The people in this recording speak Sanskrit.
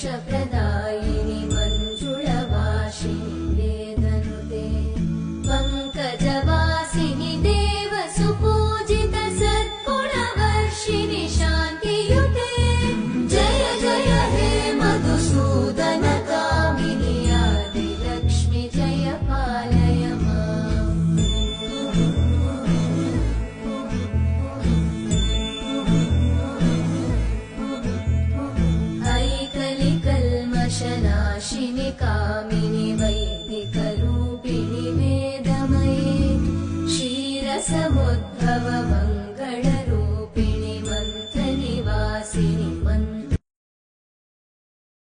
मोक्षप्रदायिनि मञ्जुळवासिनि वेदनुते पङ्कजवासिनि देवसुपूजित सद्गुणवर्षिणि शान्तियुते जय जय हे मधुसूदन कामिनि आदिलक्ष्मि जय पालय माम् ऐकलिकल्मषनाशिनि कामिनि